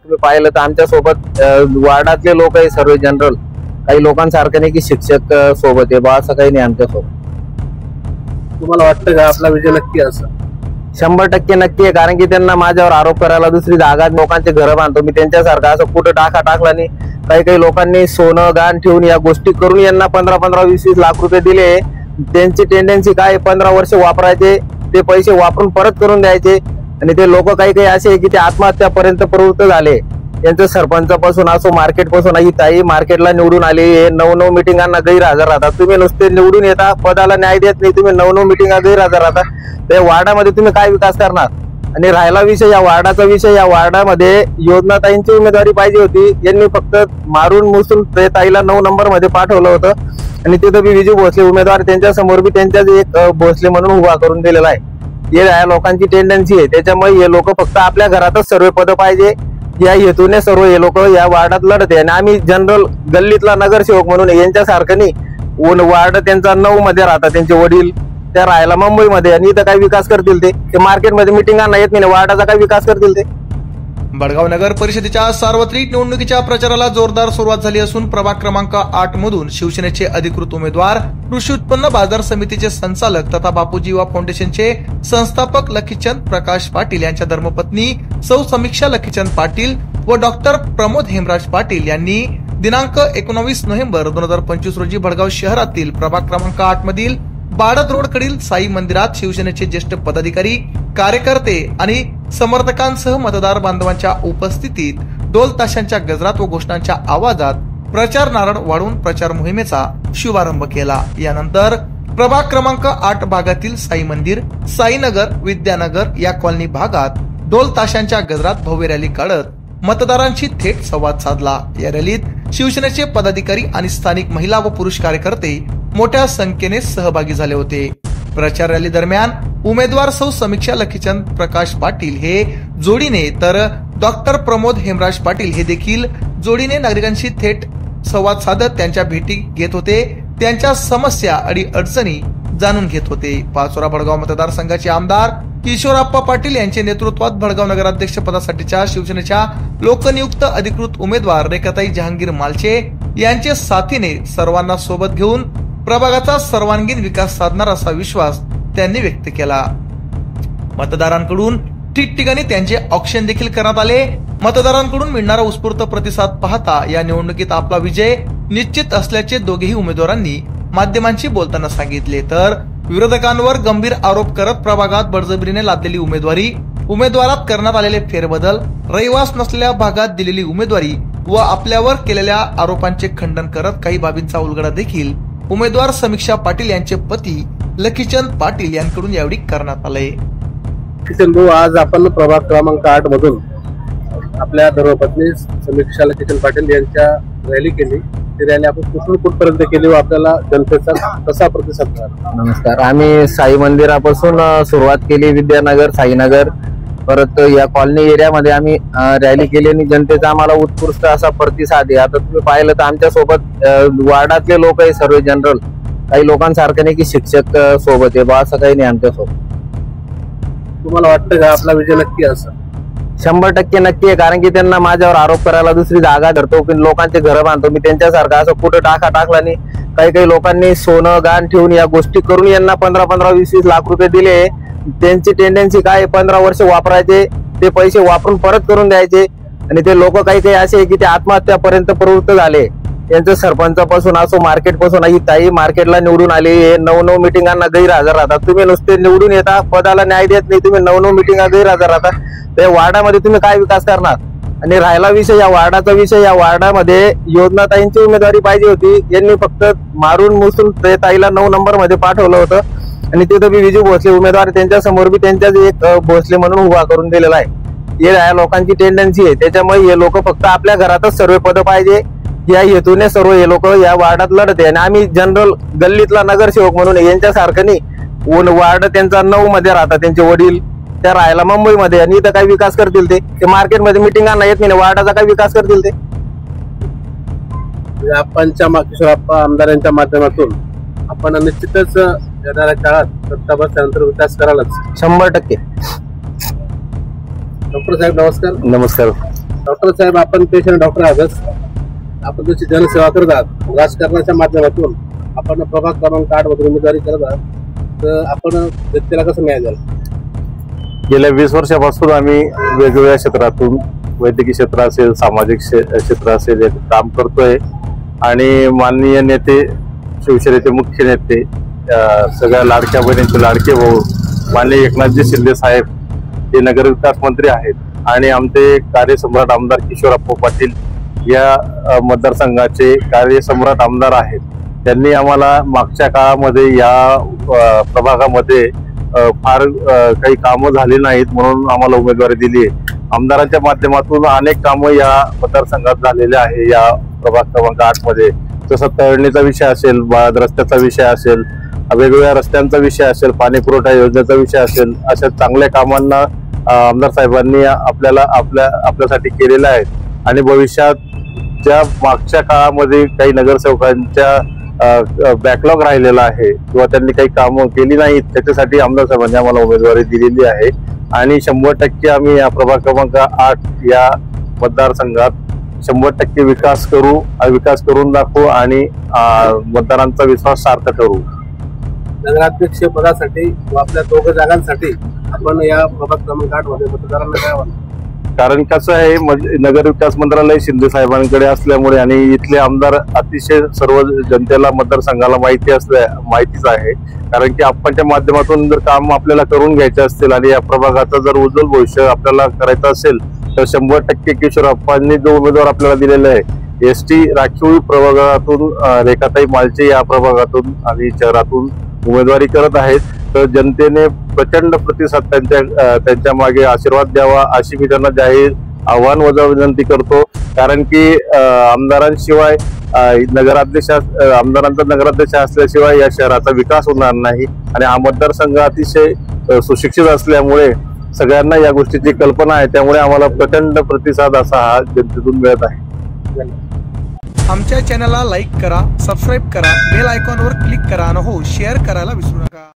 तुम्ही पाहिलं तर आमच्या सोबत वार्डातले लोक आहे, सर्व जनरल. काही लोकांसारखं नाही की शिक्षक सोबत आहे बा, असं काही नाही आमच्या सोबत. तुम्हाला वाटतं का आपला विजय नक्की असं? 100% नक्की आहे, कारण की त्यांना माझ्यावर आरोप करायला दुसरी जागा, लोकांचे घर बांधतो मी त्यांच्यासारखं असं कुठं टाकला नाही. काही लोकांनी सोनं गाण ठेवून या गोष्टी करून यांना 15-20 लाख रुपये दिले. त्यांची टेंडन्सी काय, 15 वर्ष वापरायचे, ते पैसे वापरून परत करून द्यायचे. आणि ते लोक काही असे आहे की ते आत्महत्यापर्यंत प्रवृत्त झाले. त्यांचं सरपंचापासून असो, मार्केट पासून, ही ताई मार्केटला निवडून आली, 9 मिटिंगांना गैरहजर राहतात. तुम्ही नुसते निवडून येता, पदाला न्याय देत नाही, तुम्ही 9 मिटिंगा गैरहजर राहता. त्या वार्डामध्ये तुम्ही काय विकास करणार? आणि राहिला विषय या वार्डाचा विषय, या वार्डामध्ये योजनाताईंची उमेदवारी पाहिजे होती. यांनी फक्त मारून मुसून ते ताईला 9 नंबर मध्ये पाठवलं होतं. आणि तिथं बी विजू भोसले उमेदवार, त्यांच्या समोर बी त्यांच्याच एक भोसले म्हणून उभा करून दिलेला आहे. हे या लोकांची टेंडन्सी आहे. त्याच्यामुळे हे लोक फक्त आपल्या घरातच सर्व पद पाहिजे या हेतूने सर्व हे लोक या वार्डात लढत आहे. आणि आम्ही जनरल गल्लीतला नगरसेवक म्हणून यांच्यासारखं नाही. वार्ड त्यांचा 9 मध्ये राहतात, त्यांचे वडील त्या राहायला मुंबईमध्ये, आणि इथं काय विकास करतील? ते मार्केटमध्ये मिटिंगांना येत नाही, वार्डाचा काय विकास करतील? ते बडगाव नगर परिषदेच्या सार्वत्रिक निवडणुकीच्या प्रचाराला जोरदार सुरुवात झाली असून प्रभाग क्रमांक 8 मधून शिवसेनेचे अधिकृत उमेदवार, कृषी उत्पन्न बाजार समितीचे संचालक तथा बापूजी युवा फाउंडेशनचे संस्थापक लखीचंद प्रकाश पाटील यांच्या धर्मपत्नी सौ समीक्षा लखीचंद पाटील व डॉक्टर प्रमोद हेमराज पाटील यांनी दिनांक 19 नोव्हेंबर 2025 रोजी भडगाव शहरातील प्रभाग क्रमांक 8 मधील बाडद रोड कडील साई मंदिरात शिवसेनेचे ज्येष्ठ पदाधिकारी, कार्यकर्ते आणि समर्थकांसह मतदार बांधवांच्या उपस्थितीत ढोल ताशांच्या गजरात व घोषणांच्या आवाजात प्रचार नारळ वाढून प्रचार मोहिमेचा शुभारंभ केला. यानंतर प्रभाग क्रमांक 8 भागातील साई मंदिर, साईनगर, विद्यानगर या कॉलनी भागात ढोल ताशांच्या गजरात भव्य रॅली काढत मतदारांशी थेट संवाद साधला. या रॅलीत शिवसेनेचे पदाधिकारी आणि स्थानिक महिला व पुरुष कार्यकर्ते मोठ्या संख्येने सहभागी झाले होते. प्रचार रॅली दरम्यान उमेदवार सौ समीक्षा लखीचंद प्रकाश पाटील हे जोडीने तर डॉक्टर प्रमोद हेमराज पाटील हे देखील जोडीने नागरिकांशी थेट संवाद साधत त्यांच्या भेटी घेत होते, त्यांच्या समस्या अडी अडचणी जाणून घेत होते. पाचोरा भडगाव मतदारसंघाचे आमदार किशोरप्पा पाटील यांच्या नेतृत्वात भडगाव नगराध्यक्ष पदासाठीच्या शिवसेनेच्या लोकनियुक्त अधिकृत उमेदवार रेखाताई जहांगीर मालचे यांचे साथीने सर्वांना सोबत घेऊन प्रभागाचा सर्वांगीण विकास साधणार असा विश्वास त्यांनी व्यक्त केला. मतदारांकडून ठिकठिकाणी त्यांचे औक्षण देखील करण्यात आले. मतदारांकडून मिळणारा उत्स्फूर्त प्रतिसाद पाहता या निवडणुकीत आपला विजय निश्चित असल्याचे दोघेही उमेदवारांनी माध्यमांशी बोलताना सांगितले. तर विरोधकांवर गंभीर आरोप करत प्रभागात बळजबरीने लादलेली उमेदवारात करण्यात आलेले फेरबदल, रहिवास नसलेल्या भागात दिलेली उमेदवारी व आपल्यावर केलेल्या आरोपांचे खंडन करत काही बाबींचा उलगडा देखील उमेदवार समीक्षा पाटील यांचे पती लखीचंद पाटील यांकडून यावेळी करण्यात आले. किशन, आज आपण प्रभाग क्रमांक 8 मधून आपल्या धर्मपत्नी समीक्षा लखीचंद पाटील यांच्या रॅली केली. ती रॅली आपण कुठपर्यंत केली व आपल्याला जनतेचा कसा प्रतिसाद मिळाला? नमस्कार. आम्ही साई मंदिरापासून सुरुवात केली, विद्यानगर, साईनगर, परत या कॉलनी एरियामध्ये आम्ही रॅली केली आणि जनतेचा आम्हाला उत्कृष्ट असा प्रतिसाद आहे. आता तुम्ही पाहिलं तर आमच्या सोबत वार्डातले लोक आहे, सर्व जनरल. काही लोकांसारखं नाही की शिक्षक सोबत आहे बा, असं काही नाही आमच्या सोबत. तुम्हाला वाटतं का आपला विजय नक्की असं? 100% नक्की आहे, कारण की त्यांना माझ्यावर आरोप करायला दुसरी जागा धरतो की लोकांचे घर बांधतो मी त्यांच्यासारखं असं कुठं टाकला नाही. काही लोकांनी सोनं गाण ठेवून या गोष्टी करून यांना 15-20 लाख रुपये दिले. त्यांची टेंडन्सी काय, 15 वर्ष वापरायचे, ते पैसे वापरून परत करून द्यायचे. आणि ते लोक काही असे आहे की ते आत्महत्यापर्यंत प्रवृत्त झाले. त्यांचं सरपंचापासून असो, मार्केट पासून, ही ताई मार्केटला निवडून आली, 9 मिटिंगांना गैरहजर राहतात. तुम्ही नुसते निवडून येता, पदाला न्याय देत नाही, तुम्ही 9 मिटिंगा गैरहजर राहतात. त्या वार्डामध्ये तुम्ही काय विकास करणार? आणि राहिला विषय या वार्डाचा विषय, या वार्डामध्ये योजनाताईंची उमेदवारी पाहिजे होती. यांनी फक्त मारून मुसून ते ताईला 9 नंबर मध्ये पाठवलं होतं. आणि तिथं बी विजू भोसले उमेदवार, त्यांच्या समोर बी त्यांच्याच एक भोसले म्हणून उभा करून दिलेला आहे. हे या लोकांची टेंडन्सी आहे. त्याच्यामुळे हे लोक फक्त आपल्या घरातच सर्व पद पाहिजे या हेतूने सर्व हे लोक या वार्डात लढत आहे. आणि आम्ही जनरल गल्लीतला नगरसेवक म्हणून यांच्यासारखं नाही. वार्ड त्यांचा 9 मध्ये राहतात, त्यांचे वडील त्या राहायला मुंबईमध्ये, आणि इथं काय विकास करतील? ते मार्केटमध्ये मिटिंगांना येत नाही, वार्डाचा काय विकास करतील? ते किशोरप्पा आमदारांच्या माध्यमातून आपण निश्चितच येणाऱ्या काळात सत्ता बसल्यानंतर विकास करायलाच 100%. डॉक्टर साहेब नमस्कार. नमस्कार. डॉक्टर साहेब, आपण पेशंट डॉक्टर आहातच, आपण जशी जनसेवा करत आहात, राजकारणाच्या माध्यमातून आपण प्रभाग क्रमांक 8 मधून उमेदवारी करत आहात, तर आपण जनतेला कसं न्याय द्याल? गेल्या 20 वर्षापासून आम्ही वेगवेगळ्या क्षेत्रातून, वैद्यकीय क्षेत्र असेल, सामाजिक क्षेत्र असेल, यात काम करतोय आणि माननीय नेते, शिवसेनेचे मुख्य नेते, सगळ्या लाडक्या बहिणींचे लाडके भाऊ माननीय एकनाथजी शिंदे साहेब हे नगरविकास मंत्री आहेत आणि आमचे कार्यसम्राट आमदार किशोरप्पा पाटील या मतदारसंघाचे कार्यसम्राट आमदार आहेत. त्यांनी आम्हाला मागच्या काळामध्ये या प्रभागामध्ये फार काही कामं झाली नाहीत म्हणून आम्हाला उमेदवारी दिली आहे. आमदारांच्या माध्यमातून अनेक कामं या मतदारसंघात झालेले आहे. या प्रभाग क्रमांक 8 मध्ये जसं तळणीचा विषय असेल, रस्त्याचा विषय असेल, वेगवेगळ्या रस्त्यांचा विषय असेल, पाणी पुरवठा योजनेचा विषय असेल, अशा चांगल्या कामांना आमदार साहेबांनी आपल्यासाठी केलेलं आहे. आणि भविष्यात ज्या मागच्या काळामध्ये काही नगरसेवकांच्या बॅकलॉग राहिलेला आहे किंवा त्यांनी काही कामं केली नाहीत, त्याच्यासाठी आमदार साहेबांनी आम्हाला उमेदवारी दिलेली आहे आणि 100% आम्ही या प्रभाग क्रमांक 8 या मतदारसंघात 100% विकास करून दाखवू आणि मतदारांचा विश्वास सार्थ करू. नगराध्यक्ष पदासाठी व आपल्या 2 जागांसाठी आपण या प्रभाग क्रमांक 8 मध्ये मतदारांना काय वाटतं? कारण कसं आहे, नगर विकास मंत्रालय शिंदे साहेबांकडे असल्यामुळे आणि इथले आमदार अतिशय सर्व जनतेला, मतदारसंघाला माहितीच आहे. कारण की आपणच्या माध्यमातून जर काम आपल्याला करून घ्यायचे असतील आणि या प्रभागाचं जर उज्ज्वल भविष्य आपल्याला करायचं असेल तर 100% किशोरप्पांनी जो उमेदवार आपल्याला दिलेला आहे, ST राखीव प्रभागातून रेखाताई मालचे या प्रभागातून आणि शहरातून उमेदवारी करत आहेत. तर जनतेने प्रचंड प्रतिसाद त्यांच्या मागे आशीर्वाद द्यावा अशी मी त्यांना जाहीर आव्हान विनंती करतो. कारण की आमदारांशिवाय आमदारांचा नगराध्यक्ष असल्याशिवाय या शहराचा विकास होणार नाही आणि हा मतदारसंघ अतिशय सुशिक्षित असल्यामुळे सगळ्यांना या गोष्टीची कल्पना आहे. त्यामुळे आम्हाला प्रचंड प्रतिसाद असा हा जनतेतून मिळत आहे. आमच्या चॅनलला लाईक करा, सबस्क्राईब करा, बेल आयकॉनवर क्लिक करा आणि हो शेअर करायला विसरू नका.